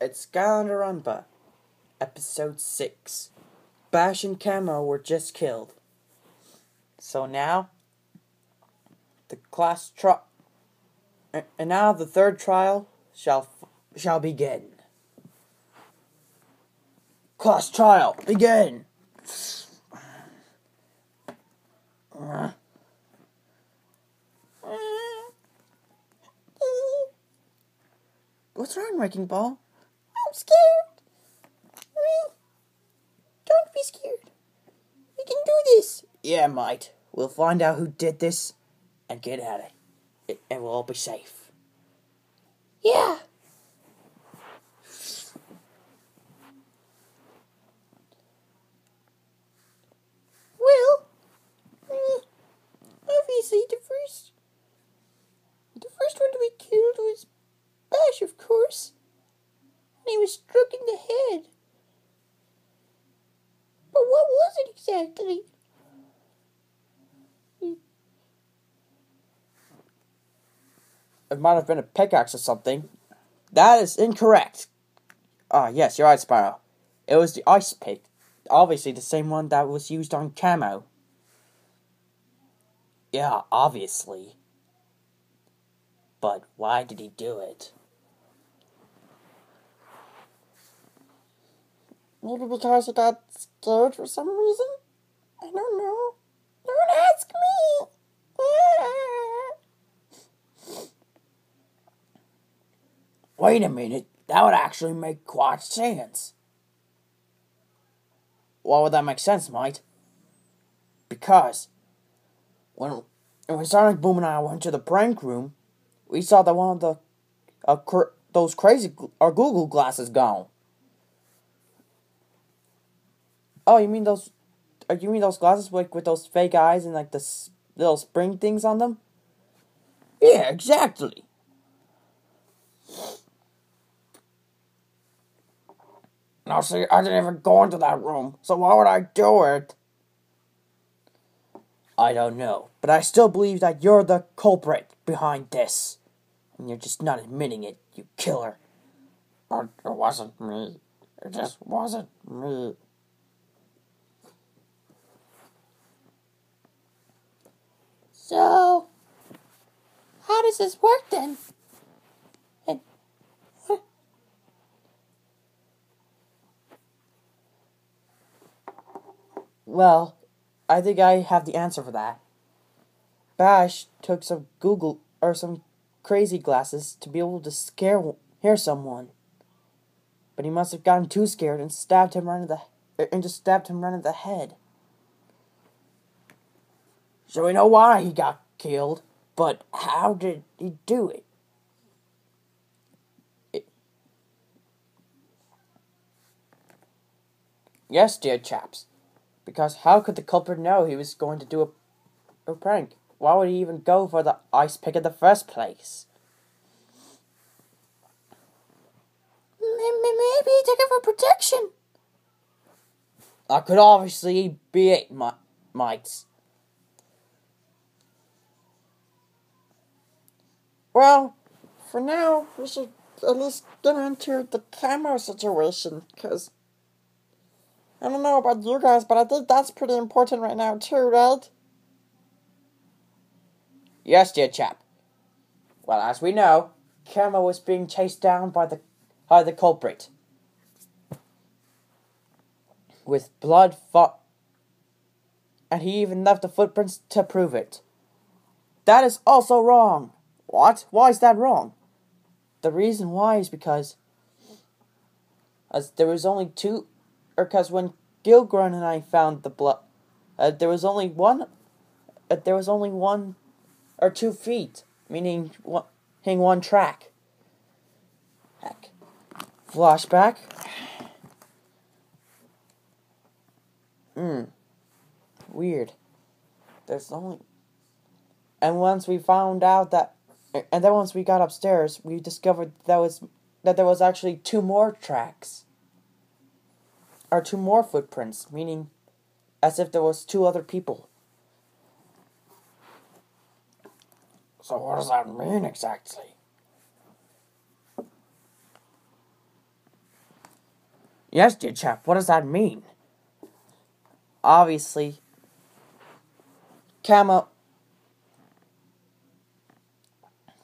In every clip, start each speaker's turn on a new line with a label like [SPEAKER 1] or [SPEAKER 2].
[SPEAKER 1] It's Skylander ronpa, episode 6. Bash and Camo were just killed. So now, the now the third trial shall begin. Class trial, begin! What's wrong, Wrecking Ball?
[SPEAKER 2] I'm scared. Don't be scared. We can do this.
[SPEAKER 1] Yeah, mate. We'll find out who did this and get at it. And we'll all be safe.
[SPEAKER 2] Yeah. Well, obviously the first one to be killed was Bash, of course. And he was struck in the head. But what was it exactly?
[SPEAKER 1] It might have been a pickaxe or something. That is incorrect. Yes, you're right, Spyro. It was the ice pick. Obviously the same one that was used on Camo. Yeah, obviously. But why did he do it?
[SPEAKER 2] Maybe because he got scared for some reason? I don't know. Don't ask me!
[SPEAKER 1] Wait a minute. That would actually make quite sense. Why would that make sense, mate? Because when Sonic Boom and I went to the prank room, we saw that one of those crazy Google glasses gone. Oh, you mean those glasses with those fake eyes and like the little spring things on them? Yeah, exactly. Now see, I didn't even go into that room, so why would I do it? I don't know, but I still believe that you're the culprit behind this. And you're just not admitting it, you killer. But it wasn't me. It just wasn't me.
[SPEAKER 2] So, how does this work then?
[SPEAKER 1] Well, I think I have the answer for that. Bash took some crazy glasses to be able to scare someone. But he must have gotten too scared and stabbed him right in the head. So we know why he got killed, but how did he do it? Yes, dear chaps. Because how could the culprit know he was going to do a prank? Why would he even go for the ice pick in the first place?
[SPEAKER 2] Maybe he took it for protection.
[SPEAKER 1] That could obviously be it, mates.
[SPEAKER 2] Well, for now, we should at least get into the camo situation, because I don't know about you guys, but I think that's pretty important right now too, right?
[SPEAKER 1] Yes, dear chap. Well, as we know, Camo was being chased down by the culprit. With blood and he even left the footprints to prove it. That is also wrong. What? Why is that wrong? The reason why is because there was only because when Gilgren and I found the blood, there was only one or 2 feet, meaning one track. Heck. Flashback. Weird. And once we found out and then once we got upstairs, we discovered that there was actually 2 more tracks. Or 2 more footprints, meaning as if there was 2 other people. So what does that mean exactly? Yes, dear chap, what does that mean? Obviously, camo,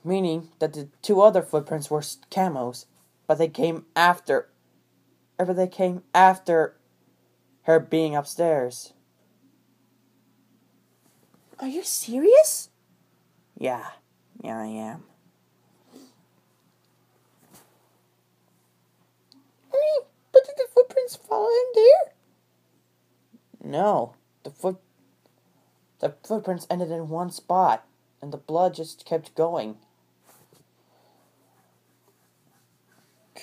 [SPEAKER 1] meaning that the two other footprints were camos, but they came after, her being upstairs.
[SPEAKER 2] Are you serious?
[SPEAKER 1] Yeah, I am.
[SPEAKER 2] But did the footprints fall in there?
[SPEAKER 1] No, the footprints ended in one spot, and the blood just kept going.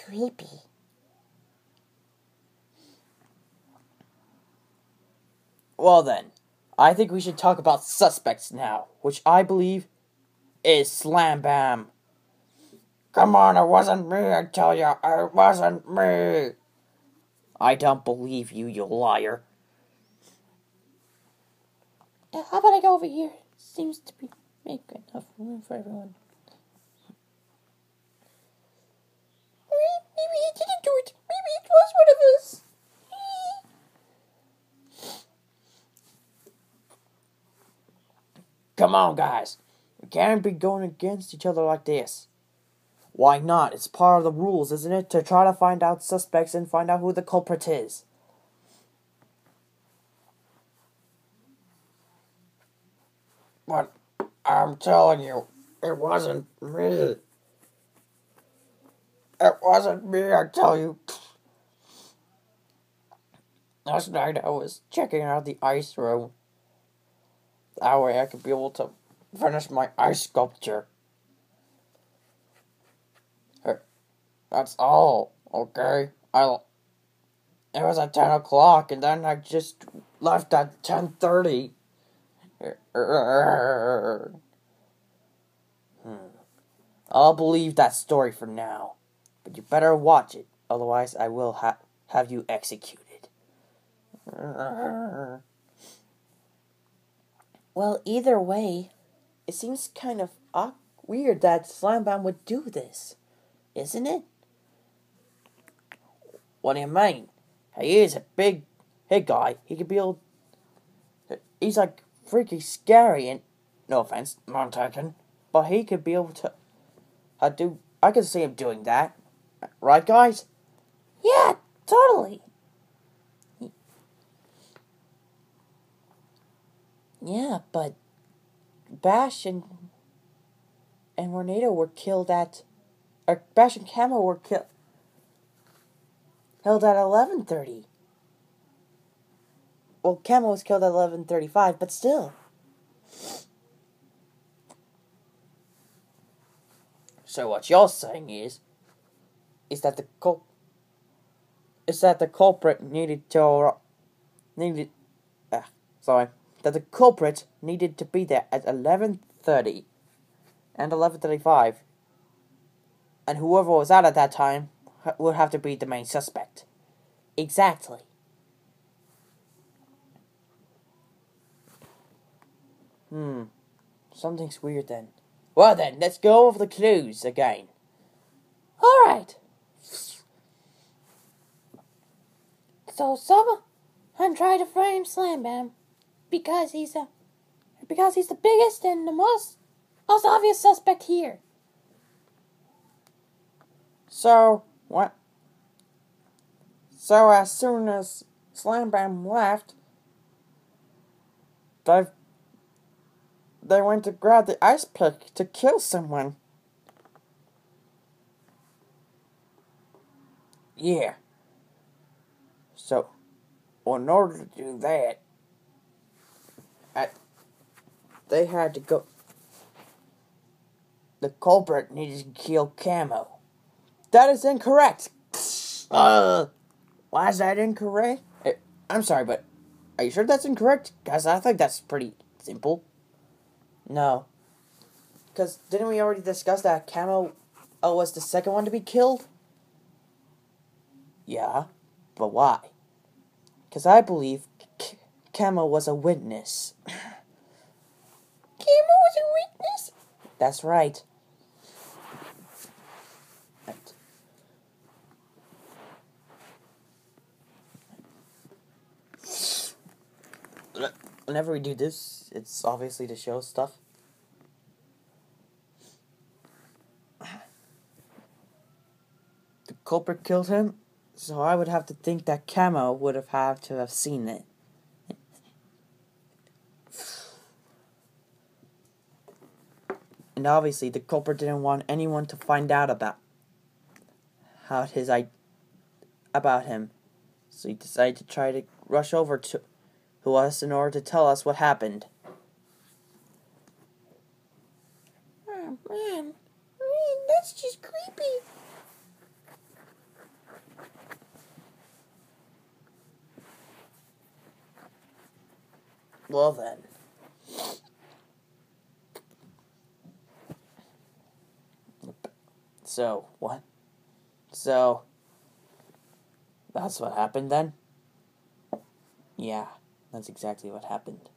[SPEAKER 2] Creepy.
[SPEAKER 1] Well then, I think we should talk about suspects now, which I believe is Slam Bam.
[SPEAKER 2] Come on, it wasn't me, I tell you, it wasn't me.
[SPEAKER 1] I don't believe you, you liar.
[SPEAKER 2] How about I go over here? Seems to be making enough room for everyone. Maybe he didn't do it. Maybe it was one of us.
[SPEAKER 1] Come on, guys. We can't be going against each other like this. Why not? It's part of the rules, isn't it? To try to find out suspects and find out who the culprit is.
[SPEAKER 2] But I'm telling you, it wasn't me. It wasn't me, I tell you. Last night I was checking out the ice room. That way I could be able to finish my ice sculpture. That's all, okay? It was at 10 o'clock, and then I just left at 10:30.
[SPEAKER 1] I'll believe that story for now. But you better watch it, otherwise I will have you executed. Well, either way, it seems kind of weird that Slam Bam would do this, isn't it? What do you mean? He is a big guy. He could be able... He's like freaky scary and... No offense, none taken. But he could be able to... I could see him doing that. Right, guys?
[SPEAKER 2] Yeah, totally.
[SPEAKER 1] Yeah, but... Bash and Tornado were killed at... Or Bash and Camo were held at 11:30. Well, Camo was killed at 11:35, but still. So what you're saying is that the culprit that the culprit needed to be there at 11:30 and 11:35, and whoever was out at that time would have to be the main suspect. Exactly. Something's weird then. Well then, let's go over the clues again.
[SPEAKER 2] Alright. So someone tried to frame Slam Bam because he's the biggest and the most obvious suspect here.
[SPEAKER 1] So what? So as soon as Slam Bam left, they went to grab the ice pick to kill someone. Yeah. So, in order to do that, they had to go... The culprit needed to kill Camo. That is incorrect. Why is that incorrect? I'm sorry, but are you sure that's incorrect? Guys, I think that's pretty simple. No. Because didn't we already discuss that Camo was the second one to be killed? Yeah, but why? Because I believe Camo was a witness.
[SPEAKER 2] Camo was a witness?
[SPEAKER 1] That's right. whenever we do this, it's obviously to show stuff. The culprit killed him, so I would have to think that Camo would have had to have seen it. And obviously, the culprit didn't want anyone to find out about him, so he decided to try to rush over to us in order to tell us what happened.
[SPEAKER 2] Oh man, that's just creepy.
[SPEAKER 1] Well then. So, what? So, that's what happened then? Yeah, that's exactly what happened.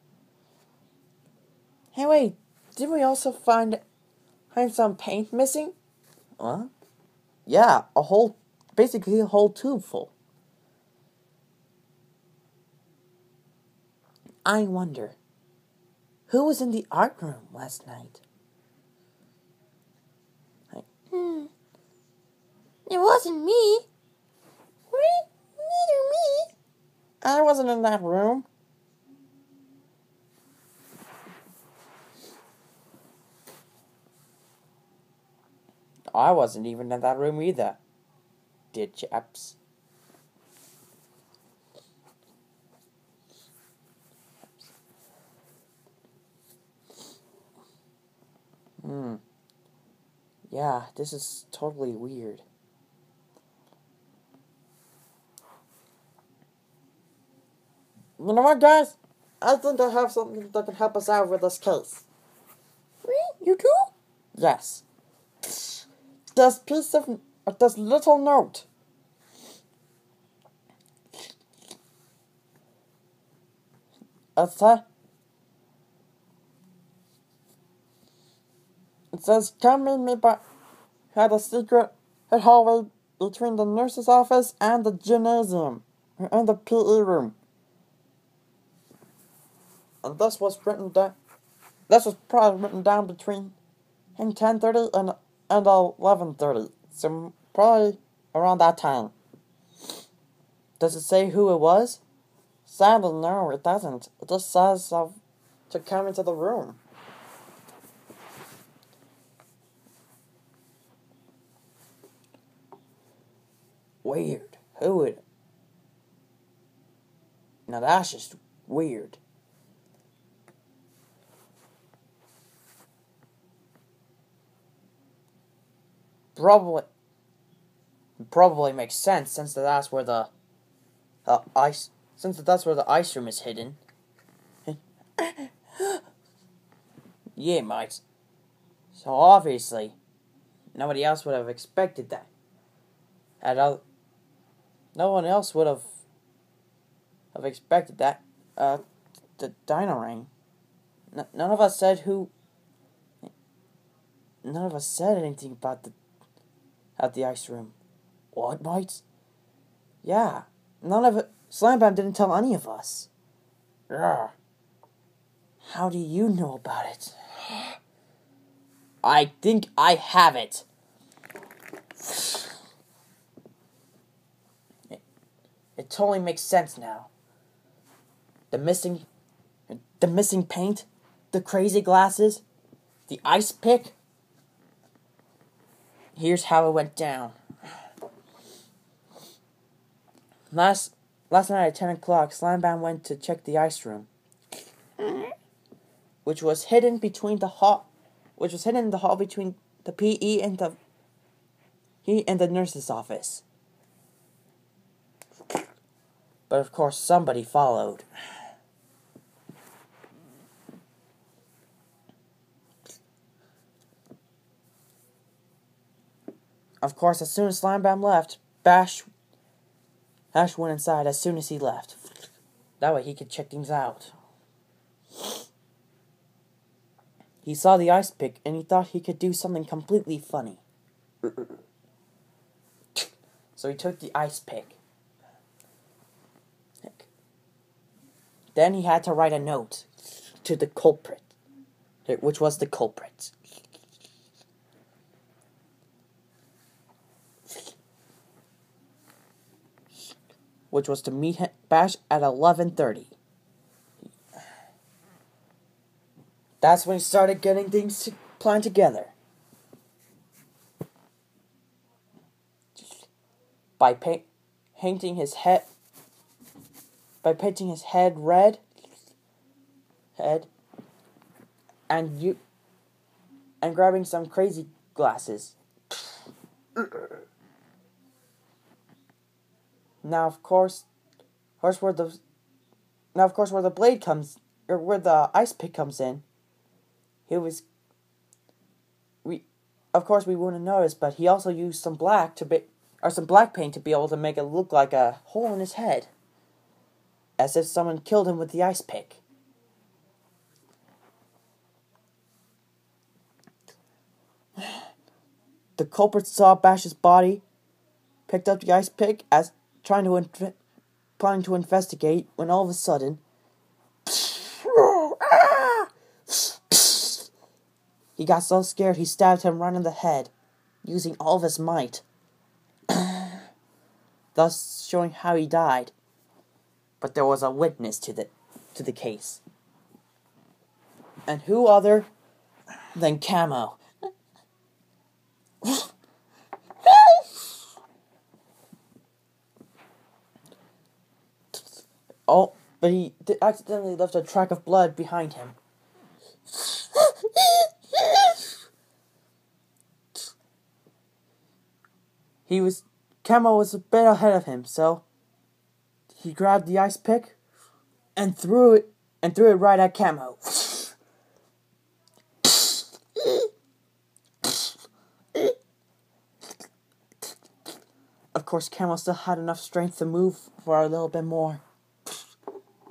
[SPEAKER 2] Hey, wait, did we also find some paint missing?
[SPEAKER 1] What? Yeah, basically a whole tube full. I wonder, who was in the art room last night?
[SPEAKER 2] It wasn't me. What? Neither me. I wasn't in that room.
[SPEAKER 1] I wasn't even in that room either, dear chaps. Yeah, this is totally weird.
[SPEAKER 2] You know what, guys? I think I have something that can help us out with this case. Really? You do?
[SPEAKER 1] Yes.
[SPEAKER 2] This little note. It says, come meet me by had a secret hallway between the nurse's office and the gymnasium, and the PE room. And this was written down. This was probably written down between 10:30 and 11:30. So probably around that time.
[SPEAKER 1] Does it say who it was?
[SPEAKER 2] Sadly, no, it doesn't. It just says to come into the room.
[SPEAKER 1] Weird. Who would? Now that's just weird. Probably makes sense since that's where the ice room is hidden. Yeah, mate. So obviously, nobody else would have expected that. No one else would have expected that. The dino ring. None of us said who. None of us said anything about the ice room. What, mates? Yeah, none of it. Slam Bam didn't tell any of us. Yeah. How do you know about it? I think I have it. It totally makes sense now. The missing paint, the crazy glasses, the ice pick. Here's how it went down. Last night at 10 o'clock, Slam Bam went to check the ice room, which was hidden in the hall between the PE and the nurse's office. But of course, somebody followed. Of course, as soon as Slam Bam left, Ash went inside as soon as he left. That way he could check things out. He saw the ice pick and he thought he could do something completely funny. So he took the ice pick. Then he had to write a note to the culprit, which was the culprit. Which was to meet Bash at 11:30. That's when he started getting things planned together. By painting his head red, and grabbing some crazy glasses. Now, of course, where the blade comes, or where the ice pick comes in, we wouldn't notice, but he also used some black paint to be able to make it look like a hole in his head, as if someone killed him with the ice pick. The culprit saw Bash's body, picked up the ice pick as planning to investigate, when all of a sudden, he got so scared he stabbed him right in the head, using all of his might, thus showing how he died. But there was a witness to the case, and who other than Camo. Oh, but he accidentally left a track of blood behind him. Camo was a bit ahead of him, so he grabbed the ice pick and threw it right at Camo. Of course, Camo still had enough strength to move for a little bit more.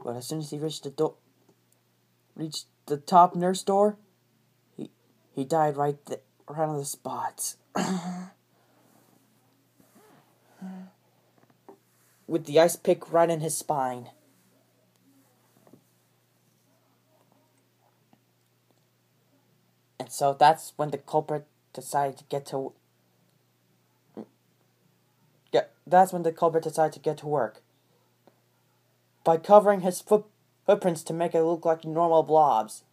[SPEAKER 1] But as soon as he reached the top nurse door, he died right on the spot. With the ice pick right in his spine. And so that's when the culprit decided to get to work. By covering his footprints to make it look like normal blobs.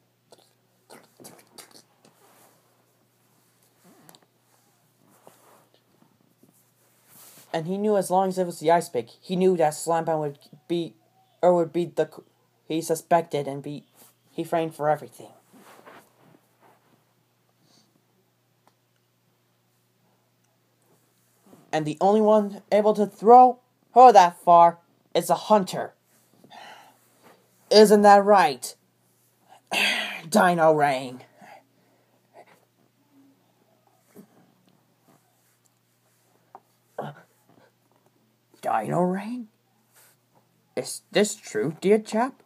[SPEAKER 1] And he knew as long as it was the ice pick, he knew that Slampan would be he suspected, and he framed for everything. And the only one able to throw that far is a hunter. Isn't that right? Dino Rain. Dino Rain? Is this true, dear chap?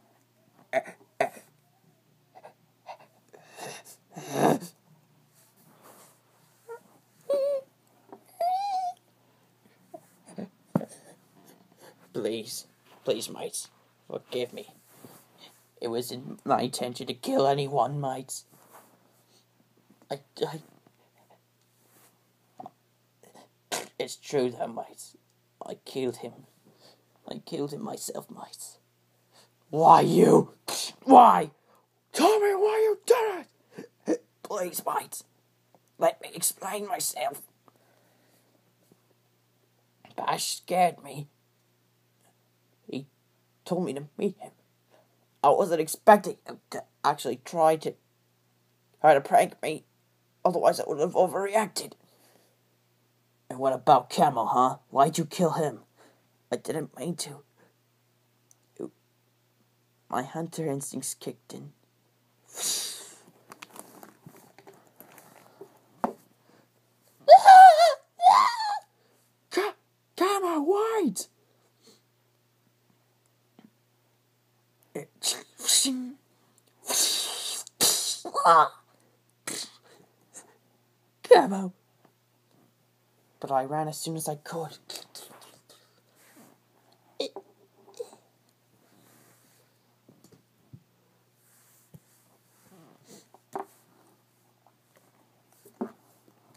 [SPEAKER 1] Please, mates, forgive me. It wasn't my intention to kill anyone, mates. It's true though, mates. I killed him myself, mates. Why you? Why? Tell me why you did it! Please, mates. Let me explain myself. Bash scared me. He told me to meet him. I wasn't expecting him to actually try to prank me. Otherwise I would have overreacted. And what about Camo, huh? Why'd you kill him? I didn't mean to. My hunter instincts kicked in. Camo, wait! Camo. But I ran as soon as I could.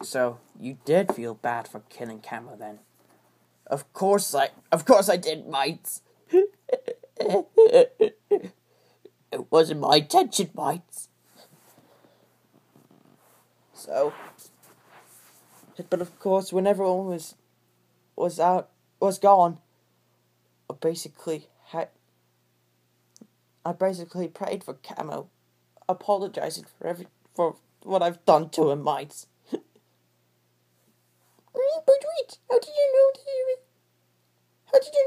[SPEAKER 1] So, you did feel bad for killing Camo then? Of course I did, mates. It wasn't my intention, mates. So, but of course, when everyone was gone, I basically prayed for Camo, apologizing for what I've done to him, mates.
[SPEAKER 2] But wait, how did you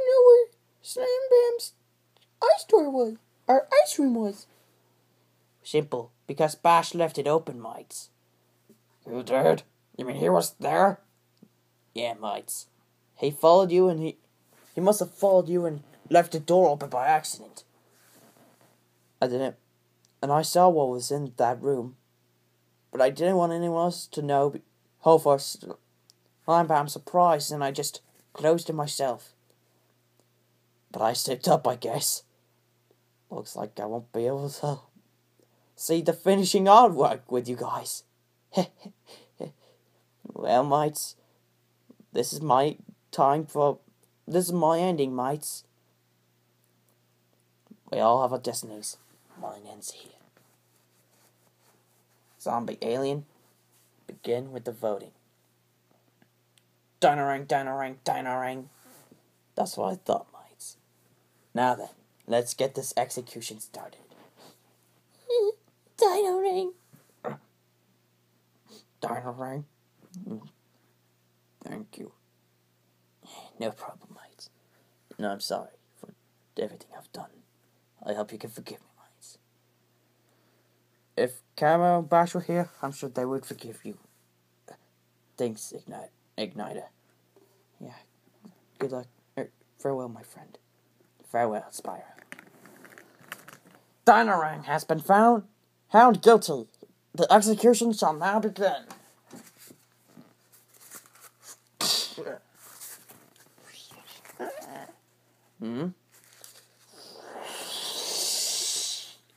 [SPEAKER 2] know where Slam Bam's ice store was? Our ice room was?
[SPEAKER 1] Simple, because Bash left it open, mates.
[SPEAKER 2] You did? You mean he was there?
[SPEAKER 1] Yeah, mates. He followed you and he must have followed you and left the door open by accident. I didn't, and I saw what was in that room, but I didn't want anyone else to know. I'm surprised, and I just closed it myself. But I slipped up, I guess. Looks like I won't be able to see the finishing artwork with you guys. Well, mates, this is my ending, mates. We all have our destinies. Mine ends here. Zombie alien, begin with the voting. Dino-ring, dino-ring, dino-ring. That's what I thought, mates. Now then, let's get this execution started.
[SPEAKER 2] Dino-ring.
[SPEAKER 1] Dino-ring? Thank you. No problem, mates. No, I'm sorry for everything I've done. I hope you can forgive me, mates. If Camo and Bash were here, I'm sure they would forgive you. Thanks, Igniter. Yeah, good luck. Farewell, my friend. Farewell, Spyro.
[SPEAKER 2] Dino-ring has been found guilty. The execution shall now begin.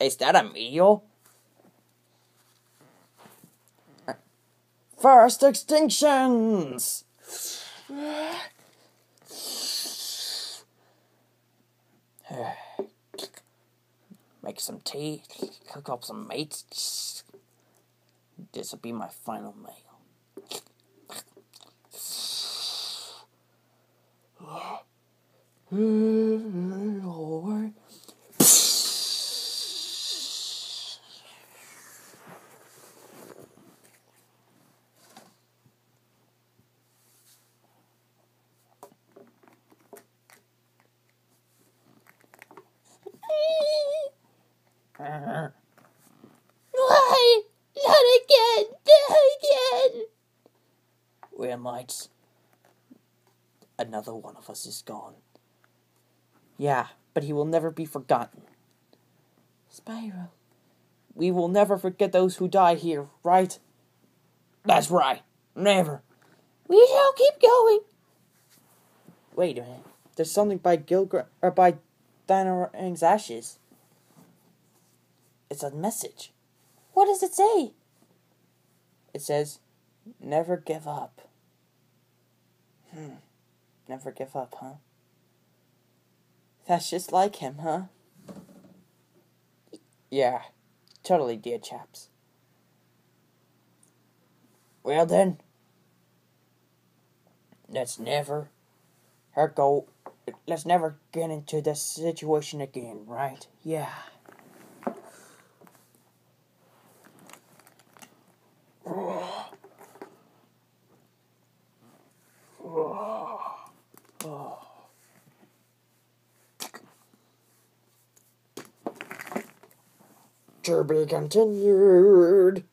[SPEAKER 1] Is that a meteor?
[SPEAKER 2] First extinctions!
[SPEAKER 1] Make some tea, cook up some mates. This'll be my final meal.
[SPEAKER 2] Why? Not again! Not again!
[SPEAKER 1] Well, mates, another one of us is gone. Yeah, but he will never be forgotten.
[SPEAKER 2] Spyro.
[SPEAKER 1] We will never forget those who die here, right? That's right. Never.
[SPEAKER 2] We shall keep going.
[SPEAKER 1] Wait a minute. There's something by by Dino-ring's ashes. It's a message.
[SPEAKER 2] What does it say?
[SPEAKER 1] It says, never give up. Never give up, huh? That's just like him, huh? Yeah, totally, dear chaps. Well then, let's never get into this situation again, right? Yeah.
[SPEAKER 2] To be continued.